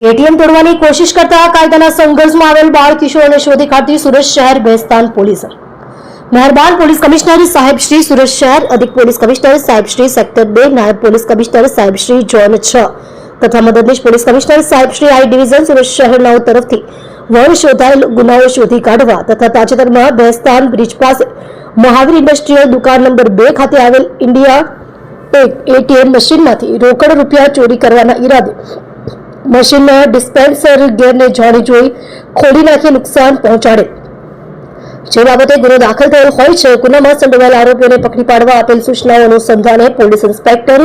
ATM તોડવાની કોશિશ કરતા કાયદાના સંઘર્ષમાં આવેલ બાળ કિશોરને શોધી કાઢતી સુરત શહેર ભેસ્તાન પોલીસ. મહેરબાન પોલીસ કમિશનર સાહેબ શ્રી સુરત શહેર, અધિક પોલીસ કમિશનર સાહેબ શ્રી સેક્ટર 2, નાયબ પોલીસ કમિશનર સાહેબ શ્રી ઝોન 6 તથા મદદનીશ પોલીસ કમિશનર સાહેબ શ્રી આઈ ડિવિઝન સુરત શહેરના તરફથી વણ શોધાયેલ ગુનાઓ શોધી કાઢવા તથા તાજેતરમાં ભેસ્તાન બ્રિજ પાસે મહાવીર ઇન્ડસ્ટ્રીયલ દુકાન નંબર 2 ખાતે આવેલ ઇન્ડિયા એટીએમ મશીનમાંથી રોકડ રૂપિયા ચોરી કરવાના ઈરાદે મશીનના ડિસ્પેન્સર ગેરને જાણી જોઈ ખોલી નાખી નુકસાન પહોંચાડે જે બાબતે ગુનો દાખલ થયેલ હોય છે. ગુનામાં સંડોવાયેલ આરોપીઓને પકડી પાડવા આપેલ સૂચનાઓ અનુસંધાને પોલીસ ઇન્સ્પેક્ટર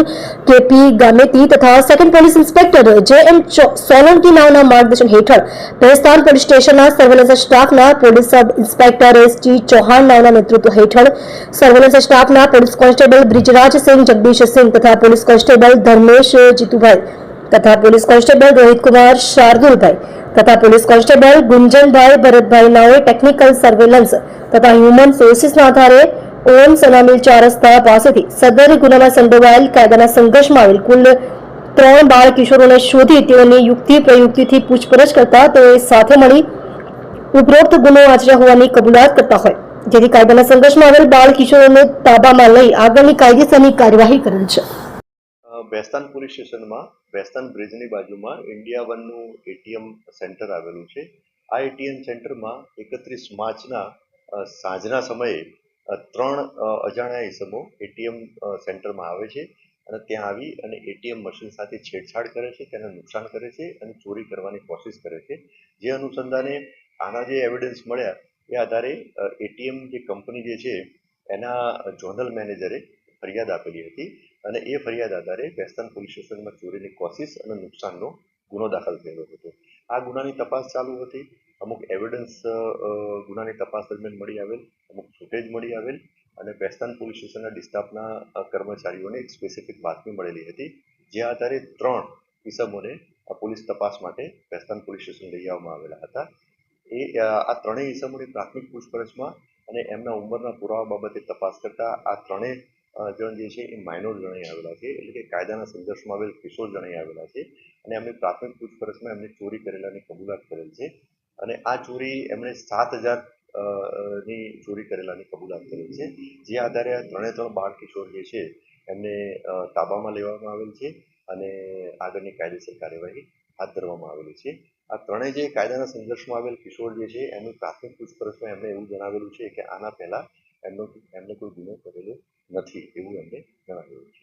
કેપી ગામેતી તથા સેકન્ડ પોલીસ ઇન્સ્પેક્ટર જે.એમ. સોલંકી નામના માર્ગદર્શન હેઠળ ભેસ્તાન પોલીસ સ્ટેશનના સર્વેલન્સ સ્ટાફના પોલીસ સબ ઇન્સ્પેક્ટર એસ.જી. ચૌહાણ નામના નેતૃત્વ હેઠળ સર્વેલન્સ સ્ટાફના પોલીસ કોન્સ્ટેબલ બ્રિજરાજસિંહ જગદીશસિંહ તથા પોલીસ કોન્સ્ટેબલ ધર્મેશ જીતુભાઈ તથા પોલીસ કોન્સ્ટેબલ રોહિતકુમાર શાર્દુલભાઈ તથા police constable ગુંજનભાઈ Bharatbhai નાઓએ technical surveillance તથા હ્યુમન સોર્સિસના આધારે ઓમ સનામિલ 4 રસ્તા પાસેથી સદર ગુનામાં સંડોવાયેલ કાયદાના સંઘર્ષમાં આવેલ કુલ 3 બાળ કિશોરોને શોધી તેઓની યુક્તિ પ્રયુક્તિથી પૂછપરછ કરતા તેઓએ સાથે મળી ઉપરોક્ત ગુનો આચર્યા હોવાની કબૂલાત કરતા હોય, જેથી કાયદાના સંઘર્ષમાં આવેલ બાળ કિશોરોને તાબામાં લઈ આગળની કાયદેસરની કાર્યવાહી કરેલ છે. ભેસ્તાન પોલીસ સ્ટેશનમાં ભેસ્તાન બ્રિજની બાજુમાં ઇન્ડિયા વનનું એટીએમ સેન્ટર આવેલું છે. આ એટીએમ સેન્ટરમાં 31 માર્ચના સાંજના સમયે 3 અજાણ્યા ઇસમો એટીએમ સેન્ટરમાં આવે છે અને ત્યાં આવી અને એટીએમ મશીન સાથે છેડછાડ કરે છે, તેને નુકસાન કરે છે અને ચોરી કરવાની કોશિશ કરે છે. જે અનુસંધાને આના જે એવિડન્સ મળ્યા એ આધારે એટીએમ જે કંપની જે છે એના ઝોનલ મેનેજરે ફરિયાદ આપેલી હતી અને એ ફરિયાદ આધારે ભેસ્તાન પોલીસ સ્ટેશનમાં ચોરીની કોશિશ અને નુકસાનનો ગુનો દાખલ થયેલો હતો. આ ગુનાની તપાસ ચાલુ હતી. અમુક એવિડન્સ ગુનાની તપાસ દરમિયાન મળી આવેલ, અમુક ફૂટેજ મળી આવેલ અને ભેસ્તાન પોલીસ સ્ટેશનના ડિસ્ટાફના કર્મચારીઓને એક સ્પેસિફિક બાતમી મળેલી હતી, જે આધારે 3 ઇસમોને પોલીસ તપાસ માટે ભેસ્તાન પોલીસ સ્ટેશન લઈ આવવામાં આવેલા હતા. આ ત્રણેય ઇસમોની પ્રાથમિક પૂછપરછમાં અને એમના ઉંમરના પુરાવા બાબતે તપાસ કરતા આ ત્રણેય જણ જે છે એ માઇનોર જણાઈ આવેલા છે, એટલે કે કાયદાના સંઘર્ષમાં આવેલ કિશોર જણાઈ આવેલા છે અને એમની પ્રાથમિક પૂછપરછમાં એમને ચોરી કરેલાની કબૂલાત કરેલ છે અને આ ચોરી એમણે 7,000 ની ચોરી કરેલાની કબૂલાત કરેલ છે. જે આધારે આ ત્રણે બાળ કિશોર જે છે એમને તાબામાં લેવામાં આવેલ છે અને આગળની કાયદેસર કાર્યવાહી હાથ ધરવામાં આવેલી છે. આ ત્રણેય જે કાયદાના સંઘર્ષમાં આવેલ કિશોર જે છે એમની પ્રાથમિક પૂછપરછમાં એમણે એવું જણાવેલું છે કે આના પહેલા એમને કોઈ ગુનો કરેલો નથી એવું એમને જણાવેલું છે.